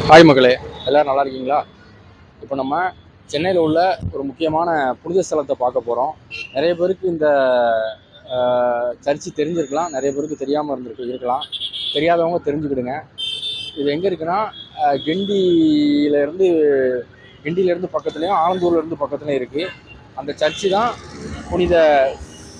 Hi மகளே, எல்லோரும் நல்லா இருக்கீங்களா? இப்போ நம்ம சென்னையில் உள்ள ஒரு முக்கியமான புனித ஸ்தலத்தை பார்க்க போகிறோம். நிறைய பேருக்கு இந்த சர்ச்சு தெரிஞ்சிருக்கலாம், நிறைய பேருக்கு தெரியாமல் இருக்கலாம். தெரியாதவங்க தெரிஞ்சுக்கிடுங்க. இது எங்கே இருக்குன்னா, கிண்டியிலேருந்து பக்கத்துலேயும் ஆலந்தூர்லேருந்து பக்கத்துலேயும் இருக்குது. அந்த சர்ச்சு தான் புனித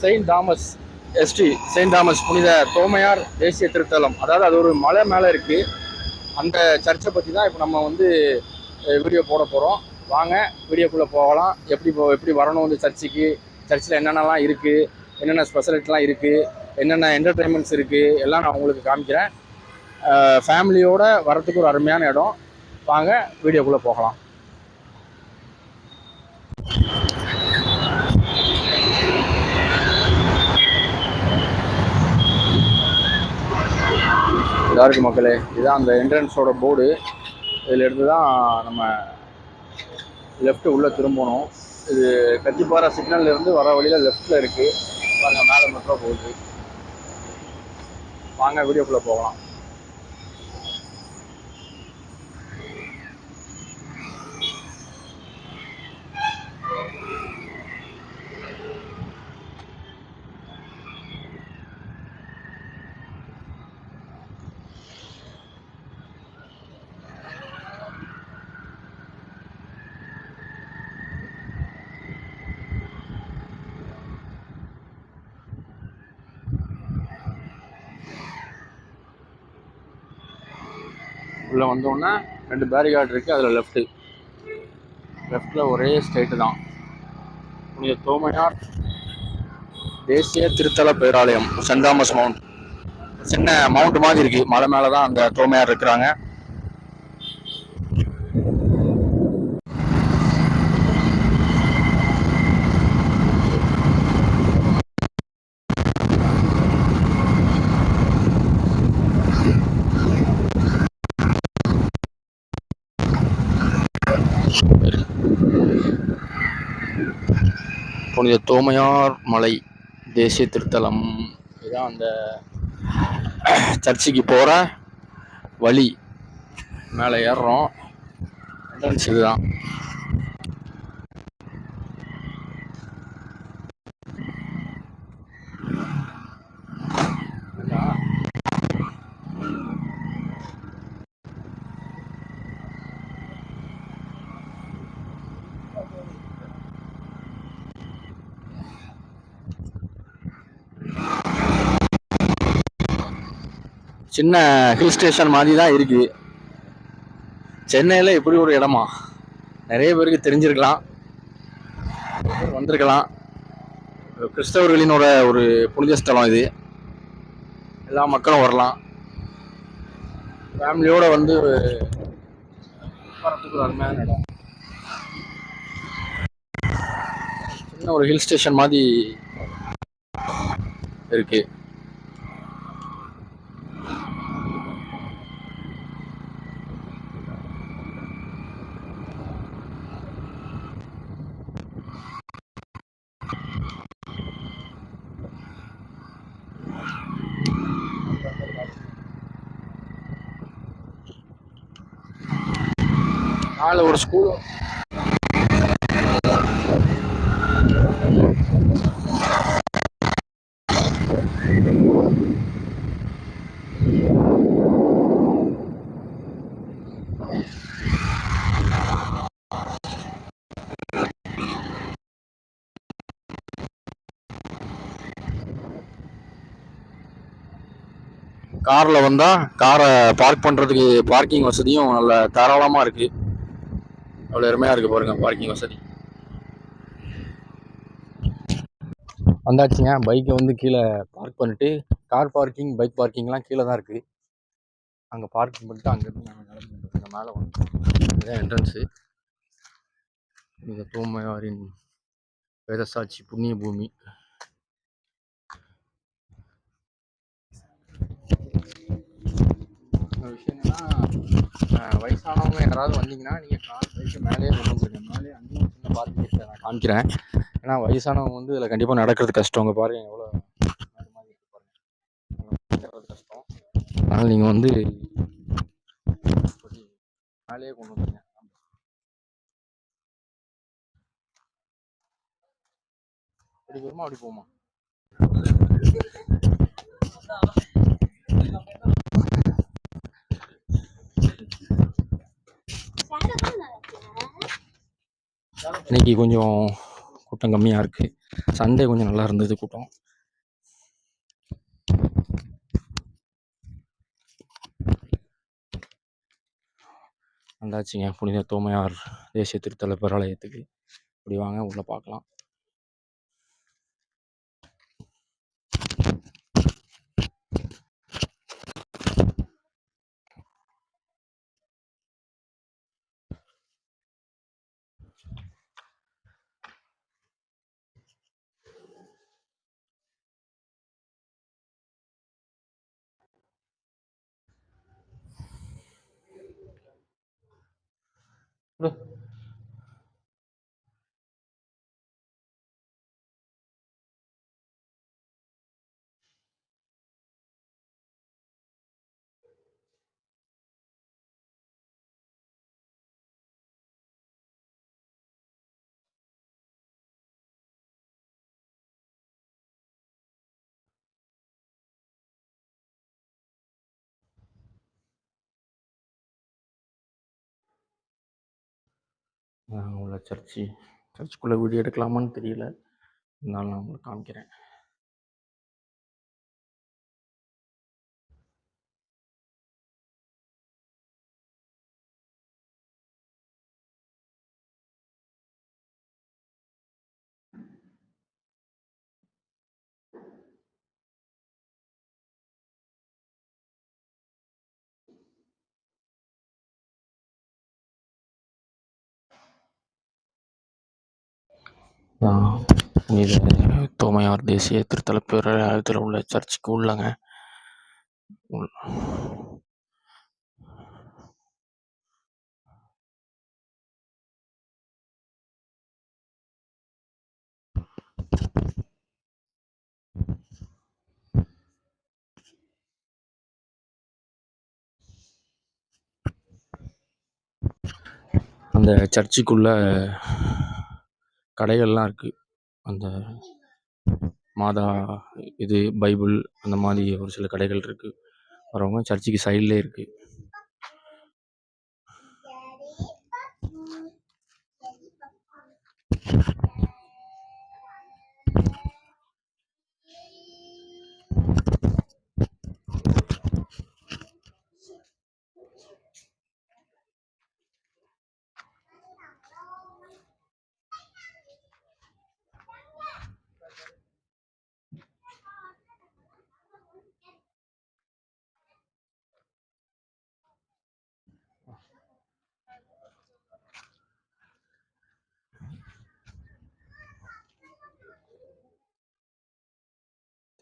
செயின்ட் தாமஸ் புனித தோமையார் தேசிய திருத்தலம். அதாவது அது ஒரு மலை மேலே இருக்குது. அந்த சர்ச்சை பற்றி தான் இப்போ நம்ம வீடியோ போட போகிறோம். வாங்க வீடியோக்குள்ளே போகலாம். எப்படி வரணும் இந்த சர்ச்சில் என்னென்னலாம் இருக்குது, என்னென்ன ஸ்பெஷலிட்டிலாம் இருக்குது, என்னென்ன என்டர்டெயின்மெண்ட்ஸ் இருக்குது, எல்லாம் நான் உங்களுக்கு காமிக்கிறேன். ஃபேமிலியோடு வரத்துக்கு ஒரு அருமையான இடம். வாங்க வீடியோக்குள்ளே போகலாம். இருக்கு மக்களே, இதுதான் அந்த என்ட்ரன்ஸோட போர்டு. இதிலிருந்து தான் நம்ம லெஃப்ட் உள்ளே திரும்பணும். இது கத்திப்பாரா சிக்னல்லேருந்து வர வழியில் லெஃப்டில் இருக்குது. பாருங்க, மேலே மெட்ரோ போகுது. வாங்க வீடியோக்குள்ளே போகலாம். உள்ளே வந்தோடனே 2 பேரிகார்டு இருக்குது. அதில் லெஃப்டில் ஒரே ஸ்ட்ரெயிட்டு தான். புனித தோமையார் தேசிய திருத்தல பேராலயம், செயின்ட் தாமஸ் மவுண்ட். சின்ன மவுண்ட் மாதிரி இருக்குது, மலை மேலே தான் அந்த தோமையார் இருக்கிறாங்க. புனித தோமையார் மலை தேசிய திருத்தலம். இதுதான் அந்த சர்ச்சுக்கு போகிற வழி. மேலே ஏறுறோம். என்ட்ரன்ஸ் இதுதான். சின்ன ஹில் ஸ்டேஷன் மாதிரி தான் இருக்குது. சென்னையில் இப்படி ஒரு இடமா நிறைய பேருக்கு தெரிஞ்சிருக்கலாம், வந்திருக்கலாம். கிறிஸ்தவர்களினோட ஒரு புனித ஸ்தலம் இது. எல்லா மக்களும் வரலாம். ஃபேமிலியோடு வரத்துக்கு ஒரு அருமையான இடம். சின்ன ஒரு ஹில் ஸ்டேஷன் மாதிரி இருக்கு. நாலு ஒரு ஸ்கூல். காரில் வந்தால் காரை பார்க் பண்ணுறதுக்கு பார்க்கிங் வசதியும் நல்ல தாராளமாக இருக்குது. அவ்வளோ அருமையாக இருக்குது பாருங்கள் பார்க்கிங் வசதி. வந்தாச்சுங்க. பைக்கை கீழே பார்க் பண்ணிட்டு, கார் பார்க்கிங், பைக் பார்க்கிங்லாம் கீழே தான் இருக்குது. அங்கே பார்க்கிங் பண்ணிட்டு அங்கேருந்து நாங்கள் நடந்து மேலே இதுதான் என்ட்ரன்ஸு. இந்த தூய்மையாரின் வேதசாட்சி புண்ணிய பூமி. விஷயம் என்னன்னா, வயசானவங்க யாராவது வந்தீங்கன்னா நீங்கள் கார் பைக்கு மேலே கொண்டு வந்துருங்க. மேலே அங்கேயும் சின்ன பார்க்கிங் நான் காமிக்கிறேன். ஏன்னா வயசானவங்க இதில் கண்டிப்பாக நடக்கிறது கஷ்டம். உங்க பாருங்க எவ்வளோ மாதிரி இருக்கு பாருங்க, கஷ்டம். அதனால் நீங்கள் மேலேயே கொண்டு வந்துருங்க. அப்படி போகுமா அப்படி போகுமா? இன்னைக்கு கொஞ்சம் கூட்டம் கம்மியாக இருக்குது. சண்டே கொஞ்சம் நல்லா இருந்தது கூட்டம். வந்தாச்சுங்க புனித தோமையார் தேசிய திருத்தல பேராலயத்துக்கு. இப்படி வாங்க உள்ளே பார்க்கலாம். உள்ள சர்ச்சுக்குள்ளே வீடியோ எடுக்கலாமான்னு தெரியல, இருந்தாலும் நான் உங்களுக்கு காமிக்கிறேன். புனித தோமையார் தேசிய திருத்தல பேராலயத்தில் உள்ள சர்ச்சுக்கு உள்ளங்க. அந்த சர்ச்சுக்குள்ள கடைகள்லாம் இருக்குது. அந்த மாதா இது பைபிள் அந்த மாதிரி ஒரு சில கடைகள் இருக்குது. வரவங்க சர்ச்சுக்கு சைட்லேயே இருக்குது.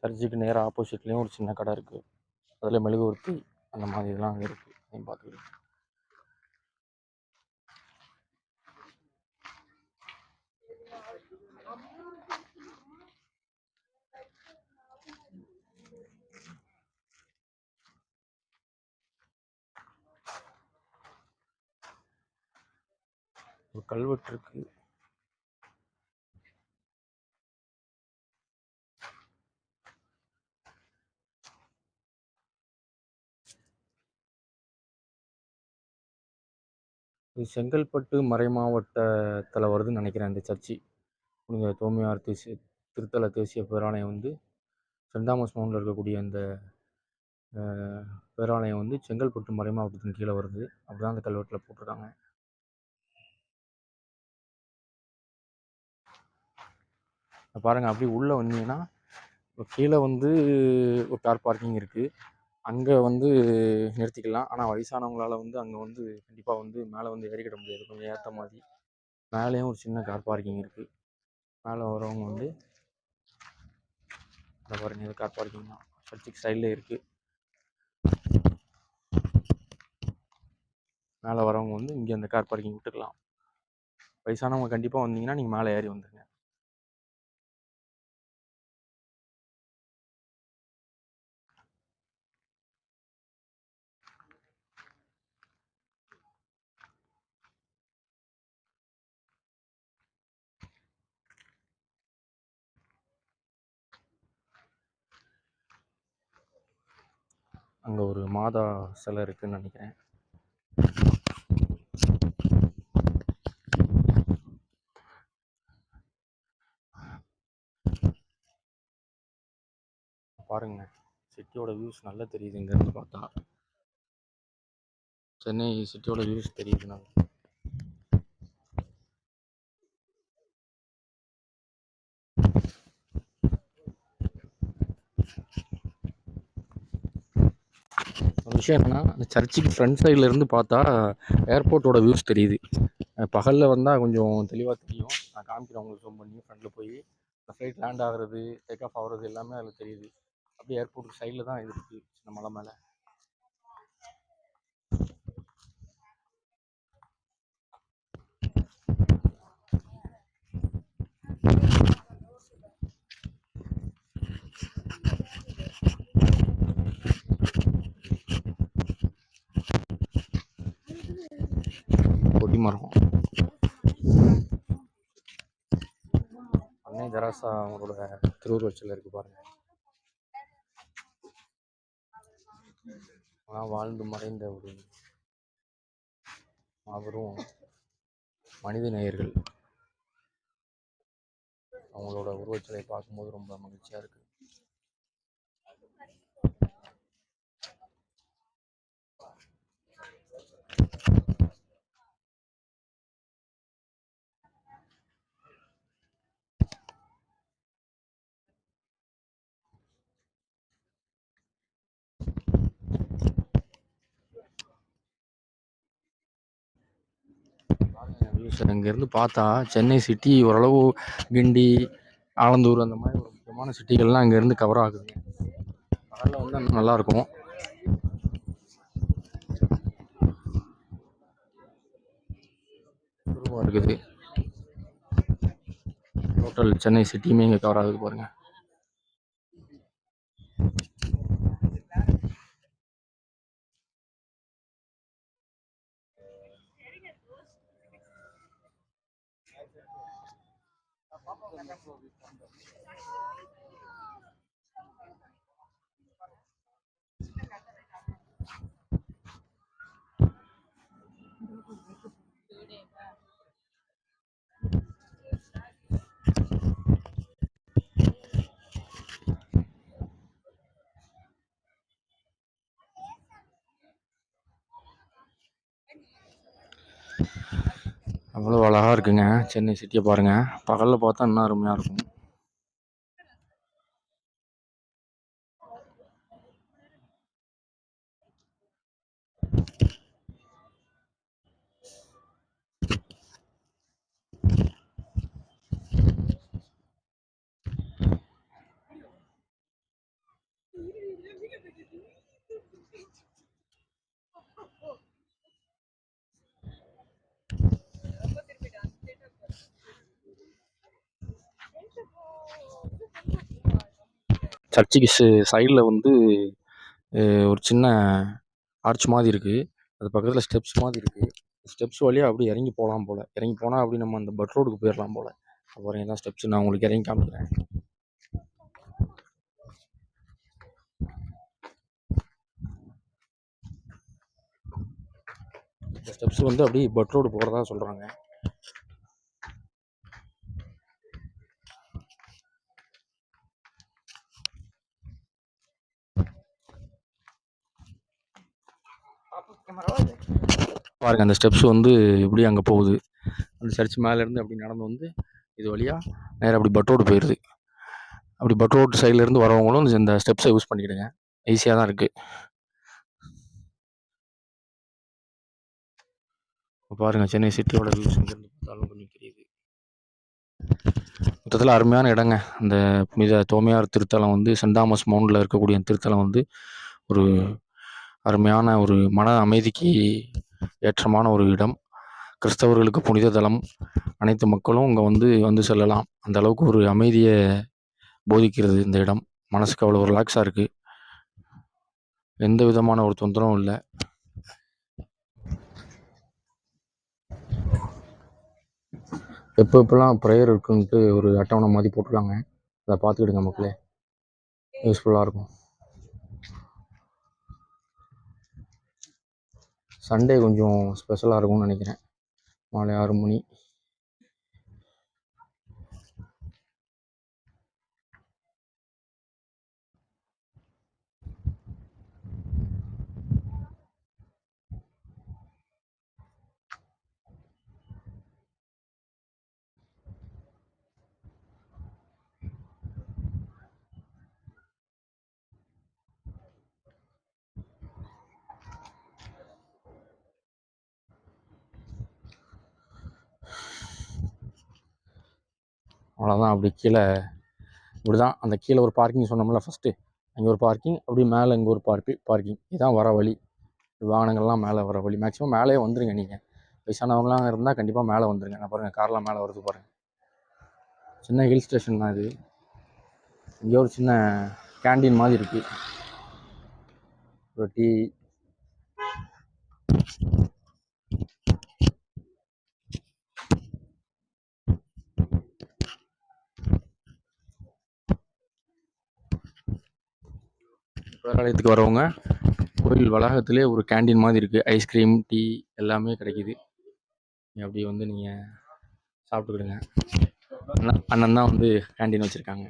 சர்ச்சுக்கு நேராக ஆப்போசிட்லேயும் ஒரு சின்ன கடை இருக்குது. அதில் மெழுகுவர்த்தி அந்த மாதிரி இதெல்லாம் அங்கே இருக்குது. அதையும் பார்த்துக்கிட்டு ஒரு கல்வெட்டு இருக்குது. இது செங்கல்பட்டு மறைமாவட்டத்தில் வருதுன்னு நினைக்கிறேன். இந்த சர்ச்சு புனித தோமையார் தேசிய திருத்தல தேசிய பேராலயம் வந்து சென்ட் தாமஸ் மவுண்டில் இருக்கக்கூடிய இந்த பேராலயம் வந்து செங்கல்பட்டு மறைமாவட்டத்தின் கீழே வருது. அப்படிதான் அந்த கல்வெட்டில் போட்டிருக்காங்க. பாருங்கள், அப்படி உள்ளே வந்தீங்கன்னா கீழே வந்து ஒரு கார் பார்க்கிங் இருக்குது. அங்கே வந்து நிறுத்திக்கலாம். ஆனால் வயசானவங்களால் வந்து அங்கே வந்து கண்டிப்பாக வந்து மேலே வந்து ஏறிக்கிட முடியாது. கொஞ்சம் ஏற்ற மாதிரி மேலேயும் ஒரு சின்ன கார் பார்க்கிங் இருக்குது. மேலே வரவங்க வந்து அதை பாருங்கள், இது கார் பார்க்கிங் தான். சர்ச்சுக்கு சைடில் இருக்குது. மேலே வரவங்க வந்து இங்கே அந்த கார் பார்க்கிங் விட்டுக்கலாம். வயசானவங்க கண்டிப்பாக வந்தீங்கன்னா நீங்கள் மேலே ஏறி வந்துடுங்க. அங்கே ஒரு மாதா சிலை இருக்குதுன்னு நினைக்கிறேன். பாருங்க, சிட்டியோட வியூஸ் நல்லா தெரியுது இங்கேருந்து பார்த்தா. சென்னை சிட்டியோட வியூஸ் தெரியுதுண்ணா. ஒரு விஷயம் என்னென்னா, அந்த சர்ச்சுக்கு ஃப்ரண்ட் சைடில் இருந்து பார்த்தா ஏர்போர்ட்டோட வியூஸ் தெரியுது. பகலில் வந்தால் கொஞ்சம் தெளிவாக தெரியும். நான் காமிக்கிறேன் உங்களுக்கு ஜூம் பண்ணி. ஃப்ரண்டில் போய் ஃப்ளைட் லேண்ட் ஆகிறது, டேக் ஆஃப் ஆகிறது எல்லாமே அதில் தெரியுது. அப்படியே ஏர்போர்ட்டுக்கு சைடில் தான் இது இருக்குது, சின்ன மலை மேலே. கொடிமரம். அன்னை தெரசா அவங்களோட திருவுருவச்சில் இருக்குது பாருங்க. ஆனால் வாழ்ந்து மறைந்த ஒரு மாபெரும் மனித நேயர்கள். அவங்களோட உருவச்சிலை பார்க்கும்போது ரொம்ப மகிழ்ச்சியாக இருக்குது. இங்கேருந்து பார்த்தா சென்னை சிட்டி ஓரளவு, கிண்டி, ஆலந்தூர் அந்த மாதிரி ஒரு முக்கியமான சிட்டிகள்லாம் அங்கேருந்து கவர் ஆகுதுங்க. அதெல்லாம் வந்து இன்னும் நல்லாயிருக்கும். இருக்குது. டோட்டல் சென்னை சிட்டியுமே இங்கே கவர் ஆகுது பாருங்க. அவ்வளோ அழகாக இருக்குங்க சென்னை சிட்டியை பாருங்கள். பகலில் பார்த்தா இன்னும் அருமையாக இருக்கும். சர்ச்சுக்கு சைடில் வந்து ஒரு சின்ன ஆர்ச் மாதிரி இருக்குது. அது பக்கத்தில் ஸ்டெப்ஸ் மாதிரி இருக்குது. ஸ்டெப்ஸ் வழியாக அப்படி இறங்கி போகலாம் போல். இறங்கி போனால் அப்படி நம்ம அந்த பட் ரோடுக்கு போயிடலாம் போல். அப்புறம் என்ன ஸ்டெப்ஸ் நான் உங்களுக்கு இறங்கி காமிக்கிறேன். இந்த ஸ்டெப்ஸ் வந்து அப்படி பட் ரோடு போகிறதா சொல்கிறாங்க. பாருங்கள், அந்த ஸ்டெப்ஸ் வந்து இப்படி அங்கே போகுது. அந்த சர்ச் மேலேருந்து அப்படி நடந்து வந்து இது வழியாக நேராக அப்படி பட் ரோடு போயிடுது. அப்படி பட் ரோடு சைட்லேருந்து வரவங்களும் இந்த ஸ்டெப்ஸை யூஸ் பண்ணிக்கிடுங்க. ஈஸியாக தான் இருக்குது. இப்போ பாருங்கள், சென்னை சிட்டியோட வியூஸ் இங்கேருந்து பார்த்தாலும் கொஞ்சம் தெரியுது. மொத்தத்தில் அருமையான இடங்க. அந்த புனித தோமையார் திருத்தலம் வந்து சென்ட் தாமஸ் மவுண்டில் இருக்கக்கூடிய திருத்தலம் வந்து ஒரு அருமையான ஒரு மன அமைதிக்கு ஏற்றமான ஒரு இடம். கிறிஸ்தவர்களுக்கு புனித தலம். அனைத்து மக்களும் இங்கே வந்து செல்லலாம். அந்த அளவுக்கு ஒரு அமைதியை போதிக்கிறது இந்த இடம். மனசுக்கு அவ்வளோ ரிலாக்ஸாக இருக்குது. எந்த விதமான ஒரு தொந்தரவும் இல்லை. எப்போலாம் ப்ரேயர் இருக்குன்ட்டு ஒரு அட்டவணை மாதிரி போட்டிருக்காங்க. அதை பார்த்துக்கிடுங்க மக்களே, யூஸ்ஃபுல்லாக இருக்கும். சண்டே கொஞ்சம் ஸ்பெஷலாக இருக்கும்னு நினைக்கிறேன். மாலை 6 மணி. அவ்வளோதான். அப்படி கீழே இப்படி தான் அந்த கீழே ஒரு பார்க்கிங் சொன்னோம்ல ஃபஸ்ட்டு, அங்கே ஒரு பார்க்கிங், அப்படி மேலே இங்கே ஒரு பார்க்கிங். இதுதான் வர வழி. வாகனங்கள்லாம் மேலே வர வழி. மேக்ஸிமம் மேலே வந்துடுங்க. நீங்கள் வயசானவங்களாம் இருந்தால் கண்டிப்பாக மேலே வந்துடுங்க. நான் பாருங்கள் கார்லாம் மேலே வருது பாருங்கள். சின்ன ஹில் ஸ்டேஷன் தான் இது. இங்கே ஒரு சின்ன கேண்டீன் மாதிரி இருக்குது. ஒரு டீ, பேராலயத்துக்கு வரவங்க கோயில் வளாகத்திலே ஒரு கேண்டீன் மாதிரி இருக்குது. ஐஸ்கிரீம், டீ எல்லாமே கிடைக்கிது. அப்படி வந்து நீங்கள் சாப்பிட்டுக்கிடுங்க. அண்ணன் தான் வந்து கேண்டீன் வச்சுருக்காங்க.